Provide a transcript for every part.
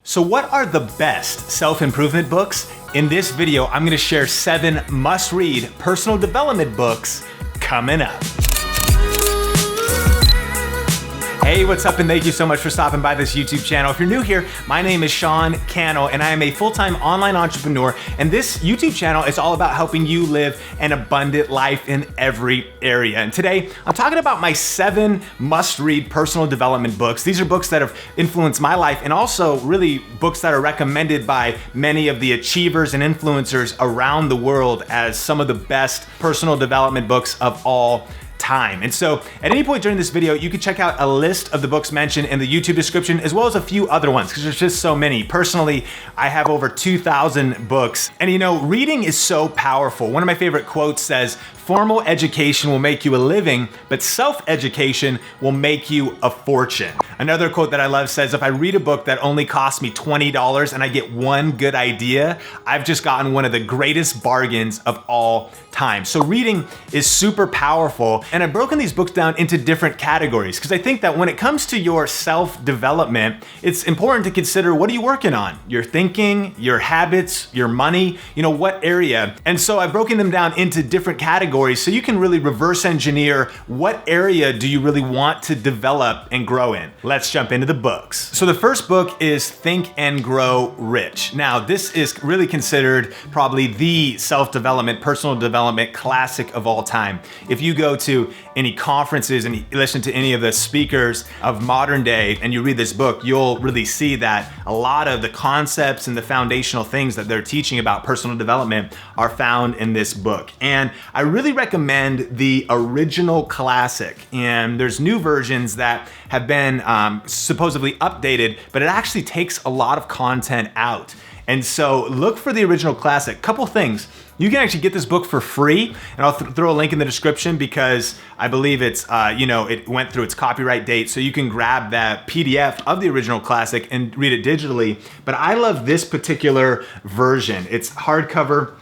So what are the best self-improvement books? In this video, I'm gonna share 7 must-read personal development books coming up. Hey, what's up, and thank you so much for stopping by this YouTube channel. If you're new here, my name is Cannell, and I am a full-time online entrepreneur, and this YouTube channel is all about helping you live an abundant life in every area. And today, I'm talking about my 7 must-read personal development books. These are books that have influenced my life, and also really books that are recommended by many of the achievers and influencers around the world as some of the best personal development books of all time. And so at any point during this video, you can check out a list of the books mentioned in the YouTube description, as well as a few other ones, because there's just so many. Personally, I have over 2,000 books. And you know, reading is so powerful. One of my favorite quotes says, "Formal education will make you a living, but self-education will make you a fortune." Another quote that I love says, "If I read a book that only costs me $20 and I get one good idea, I've just gotten one of the greatest bargains of all time." So reading is super powerful. And I've broken these books down into different categories because I think that when it comes to your self-development, it's important to consider, what are you working on? Your thinking, your habits, your money, you know, what area? And so I've broken them down into different categories so you can really reverse engineer what area do you really want to develop and grow in. Let's jump into the books. So the first book is Think and Grow Rich. Now, this is really considered probably the self-development, personal development classic of all time. If you go to any conferences and you listen to any of the speakers of modern day and you read this book, you'll really see that a lot of the concepts and the foundational things that they're teaching about personal development are found in this book. And I really recommend the original classic. And there's new versions that have been supposedly updated, but it actually takes a lot of content out. And so look for the original classic. Couple things. You can actually get this book for free, and I'll throw a link in the description because I believe it's, it went through its copyright date, so you can grab that PDF of the original classic and read it digitally. But I love this particular version. It's hardcover,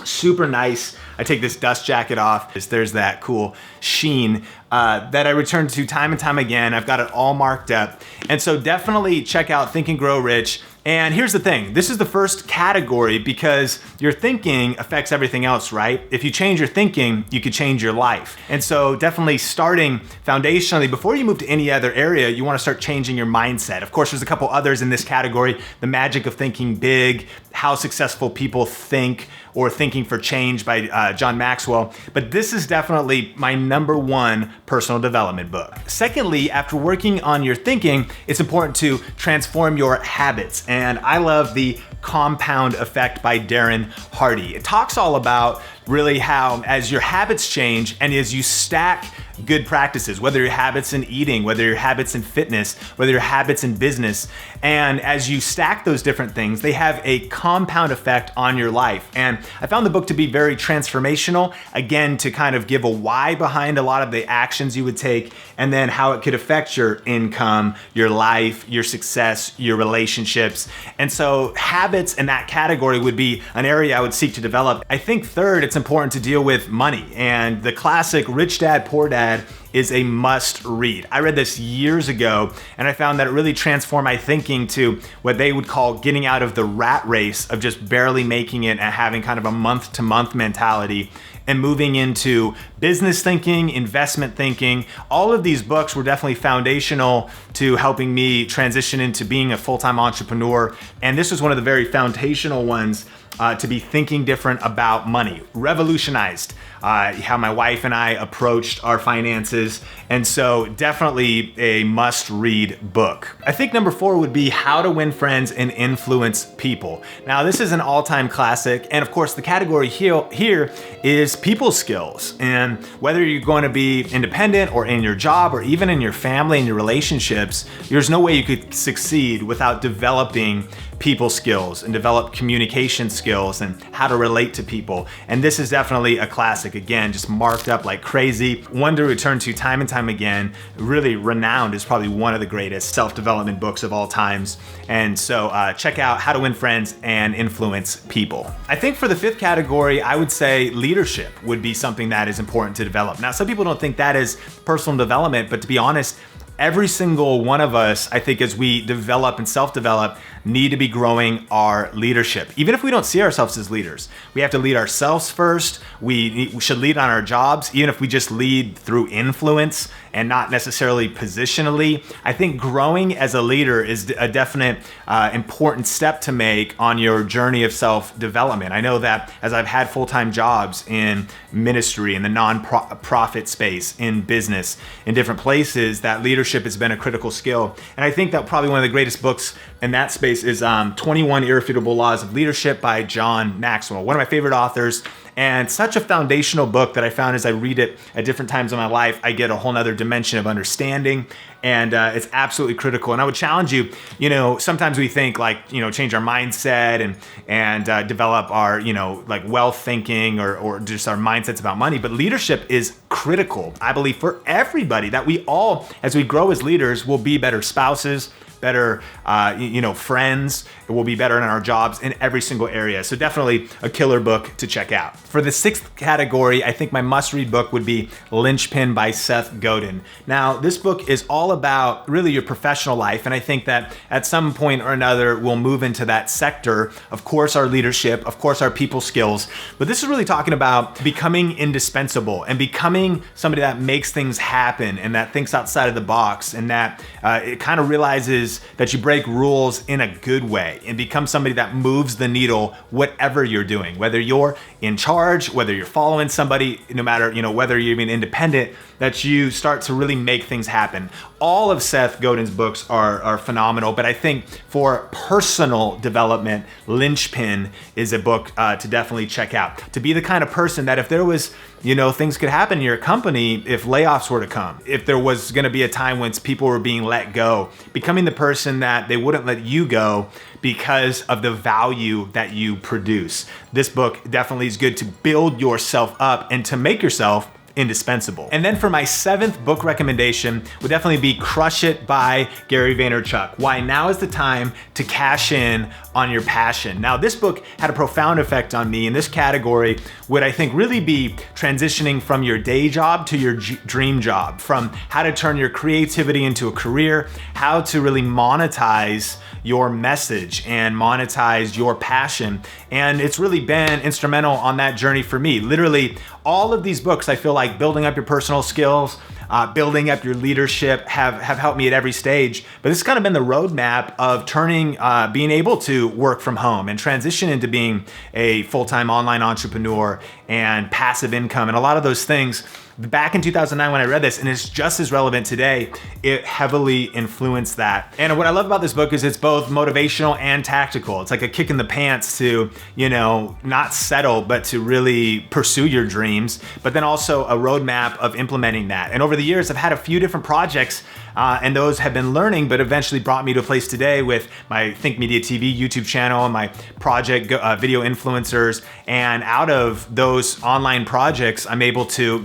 super nice. I take this dust jacket off. There's that cool sheen that I return to time and time again. I've got it all marked up. And so definitely check out Think and Grow Rich. And here's the thing, this is the first category because your thinking affects everything else, right? If you change your thinking, you could change your life. And so definitely starting foundationally, before you move to any other area, you wanna start changing your mindset. Of course, there's a couple others in this category, The Magic of Thinking Big, How Successful People Think, or Thinking for Change by John Maxwell. But this is definitely my #1 personal development book. Secondly, after working on your thinking, it's important to transform your habits. And I love the Compound Effect by Darren. It talks all about really how as your habits change and as you stack good practices, whether your habits in eating, whether your habits in fitness, whether your habits in business, and as you stack those different things, they have a compound effect on your life. And I found the book to be very transformational, again, to kind of give a why behind a lot of the actions you would take, and then how it could affect your income, your life, your success, your relationships. And so habits in that category would be an area I would seek to develop. I think third, it's important to deal with money, and the classic Rich Dad, Poor Dad is a must read. I read this years ago and I found that it really transformed my thinking to what they would call getting out of the rat race of just barely making it and having kind of a month-to-month mentality and moving into business thinking, investment thinking. All of these books were definitely foundational to helping me transition into being a full-time entrepreneur. And this was one of the very foundational ones to be thinking different about money. Revolutionized how my wife and I approached our finances. And so definitely a must-read book. I think #4 would be How to Win Friends and Influence People. Now, this is an all-time classic. And of course, the category here is people skills. And whether you're going to be independent or in your job or even in your family and your relationships, there's no way you could succeed without developing people skills and develop communication skills and how to relate to people. And this is definitely a classic. Again, just marked up like crazy. One to return to time and time again. Really renowned as probably one of the greatest self-development books of all times. And so check out How to Win Friends and Influence People. I think for the 5th category, I would say leadership would be something that is important to develop. Now, some people don't think that is personal development, but to be honest, every single one of us, I think, as we develop and self-develop, need to be growing our leadership. Even if we don't see ourselves as leaders, we have to lead ourselves first. We should lead on our jobs, even if we just lead through influence and not necessarily positionally. I think growing as a leader is a definite important step to make on your journey of self-development. I know that as I've had full-time jobs in ministry, in the non-profit space, in business, in different places, that leadership has been a critical skill. And I think that probably one of the greatest books in that space is 21 Irrefutable Laws of Leadership by John Maxwell, one of my favorite authors. And such a foundational book that I found as I read it at different times in my life, I get a whole nother dimension of understanding, and it's absolutely critical. And I would challenge you, sometimes we think like, change our mindset and develop our, like wealth thinking or just our mindsets about money. But leadership is critical, I believe, for everybody, that we all, as we grow as leaders, will be better spouses, better, friends. It will be better in our jobs in every single area. So definitely a killer book to check out. For the sixth category, I think my must-read book would be Linchpin by Seth Godin. Now, this book is all about really your professional life, and I think that at some point or another, we'll move into that sector. Of course, our leadership, of course, our people skills, but this is really talking about becoming indispensable and becoming somebody that makes things happen and that thinks outside of the box, and that it kind of realizes that you break rules in a good way and become somebody that moves the needle, whatever you're doing, whether you're in charge, whether you're following somebody, no matter, whether you're even independent, that you start to really make things happen. All of Seth Godin's books are phenomenal, but I think for personal development, Linchpin is a book to definitely check out. To be the kind of person that if there was, things could happen in your company, if layoffs were to come, if there was gonna be a time when people were being let go, becoming the person that they wouldn't let you go because of the value that you produce. This book definitely is good to build yourself up and to make yourself indispensable. And then for my seventh book recommendation would definitely be Crush It by Gary Vaynerchuk. Why now is the time to cash in on your passion. Now, this book had a profound effect on me, and this category would, I think, really be transitioning from your day job to your dream job, from how to turn your creativity into a career, how to really monetize your message and monetize your passion. And it's really been instrumental on that journey for me. Literally, all of these books, I feel like building up your personal skills, building up your leadership have helped me at every stage. But this has kind of been the roadmap of turning, being able to work from home and transition into being a full-time online entrepreneur and passive income and a lot of those things. Back in 2009 when I read this, and it's just as relevant today, it heavily influenced that. And what I love about this book is it's both motivational and tactical. It's like a kick in the pants to, not settle, but to really pursue your dreams, but then also a roadmap of implementing that. And over the years, I've had a few different projects and those have been learning, but eventually brought me to a place today with my Think Media TV YouTube channel and my project Video Influencers. And out of those online projects, I'm able to,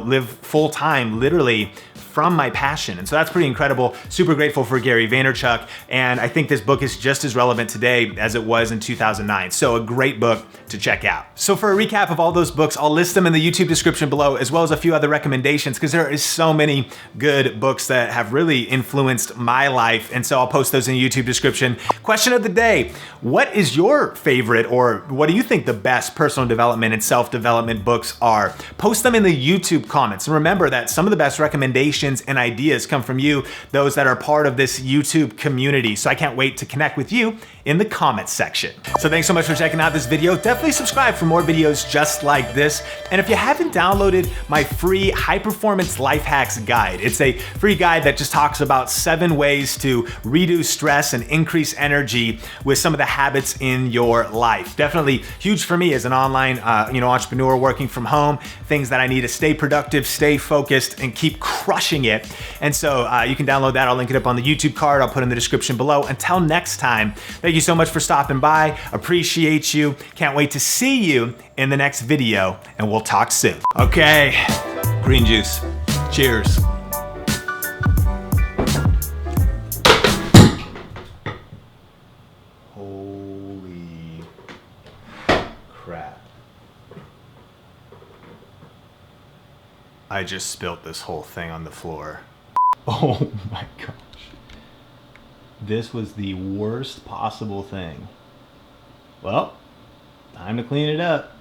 live full time, literally from my passion. And so that's pretty incredible. Super grateful for Gary Vaynerchuk. And I think this book is just as relevant today as it was in 2009. So a great book to check out. So for a recap of all those books, I'll list them in the YouTube description below, as well as a few other recommendations, because there is so many good books that have really influenced my life. And so I'll post those in the YouTube description. Question of the day: what is your favorite, or what do you think the best personal development and self-development books are? Post them in the YouTube comments. And remember that some of the best recommendations and ideas come from you, those that are part of this YouTube community. So I can't wait to connect with you in the comments section. So thanks so much for checking out this video. Definitely subscribe for more videos just like this. And if you haven't downloaded my free high performance life hacks guide, it's a free guide that just talks about 7 ways to reduce stress and increase energy with some of the habits in your life. Definitely huge for me as an online entrepreneur working from home, things that I need to stay productive, stay focused, and keep crushing it. And so you can download that. I'll link it up on the YouTube card. I'll put in the description below. Until next time, thank you so much for stopping by. Appreciate you. Can't wait to see you in the next video, and we'll talk soon. Okay, green juice. Cheers. Holy crap. I just spilt this whole thing on the floor. Oh my gosh. this was the worst possible thing. Well, time to clean it up.